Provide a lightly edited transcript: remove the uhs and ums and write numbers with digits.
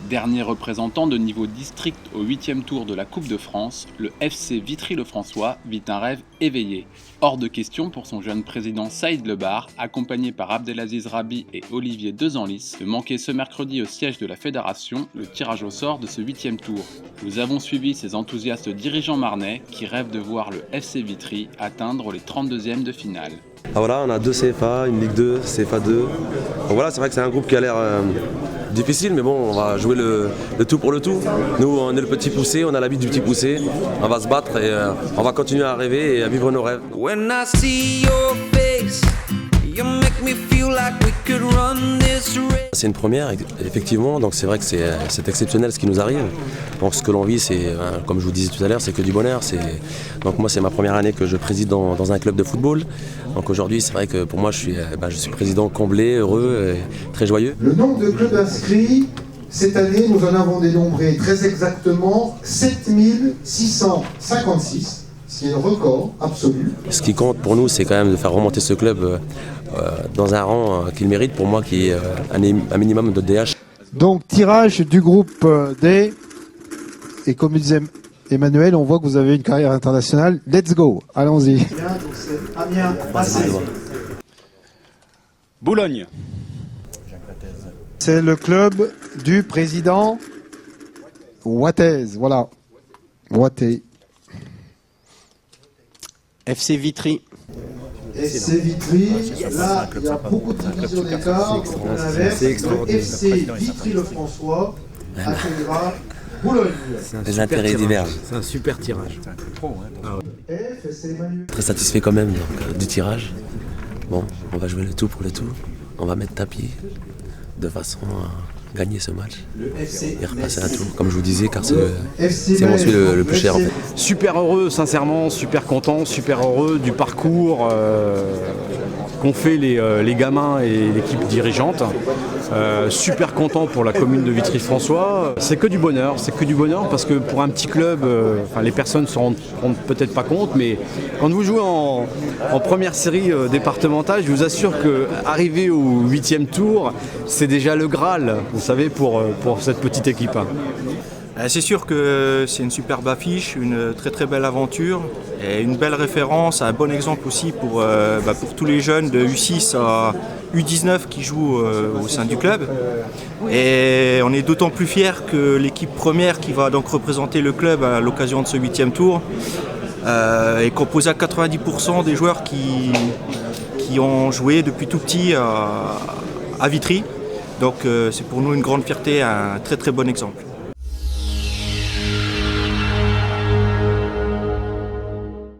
Dernier représentant de niveau district au 8e tour de la Coupe de France, le FC Vitry-le-François vit un rêve éveillé. Hors de question pour son jeune président Saïd Lebar, accompagné par Abdelaziz Rabi et Olivier Dezanlis, de manquer ce mercredi au siège de la fédération le tirage au sort de ce 8e tour. Nous avons suivi ces enthousiastes dirigeants marnais qui rêvent de voir le FC Vitry atteindre les 32e de finale. Ah voilà, on a 2 CFA, une Ligue 2, CFA 2. Donc voilà, c'est vrai que c'est un groupe qui a l'air difficile, mais bon, on va jouer le tout pour le tout. Nous, on est le petit poussé, on a l'habitude du petit poussé. On va se battre et on va continuer à rêver et à vivre nos rêves. When I see your face, you make me feel like we could run this race. C'est une première, effectivement, donc c'est vrai que c'est exceptionnel ce qui nous arrive. Donc ce que l'on vit, c'est, comme je vous disais tout à l'heure, c'est que du bonheur. Donc moi, c'est ma première année que je préside dans un club de football. Donc aujourd'hui, c'est vrai que pour moi, je suis président comblé, heureux, et très joyeux. Le nombre de clubs inscrits, cette année, nous en avons dénombré très exactement 7656, ce qui est le record absolu. Ce qui compte pour nous, c'est quand même de faire remonter ce club dans un rang qu'il mérite, pour moi, qui est un minimum de DH. Donc tirage du groupe D, et comme le disait Emmanuel, on voit que vous avez une carrière internationale. Let's go, allons-y. Amiens, Passé. Boulogne. C'est le club du président Wattez, voilà. Wattez. FC Vitry. FC Vitry, là, il y a beaucoup de divisions d'écart. On inverse, le FC Vitry-le-François accueillera Boulogne. Les intérêts divergent. C'est un super tirage. F, c'est Emmanuel. Très satisfait quand même du tirage. Bon, on va jouer le tout pour le tout. On va mettre tapis de façon à gagner ce match et repasser un tour, comme je vous disais, car c'est mon celui le plus cher en fait. Super heureux, sincèrement, super content, super heureux du parcours qu'ont fait les gamins et l'équipe dirigeante. Super content pour la commune de Vitry-François. C'est que du bonheur parce que pour un petit club, les personnes ne se rendent peut-être pas compte, mais quand vous jouez en première série départementale, je vous assure qu'arriver au 8e tour, c'est déjà le Graal, vous savez, pour cette petite équipe. C'est sûr que c'est une superbe affiche, une très très belle aventure et une belle référence, un bon exemple aussi pour tous les jeunes de U6 à U19 qui jouent au sein du club. Et on est d'autant plus fiers que l'équipe première qui va donc représenter le club à l'occasion de ce 8e tour est composée à 90% des joueurs qui ont joué depuis tout petit à Vitry. Donc c'est pour nous une grande fierté, un très très bon exemple.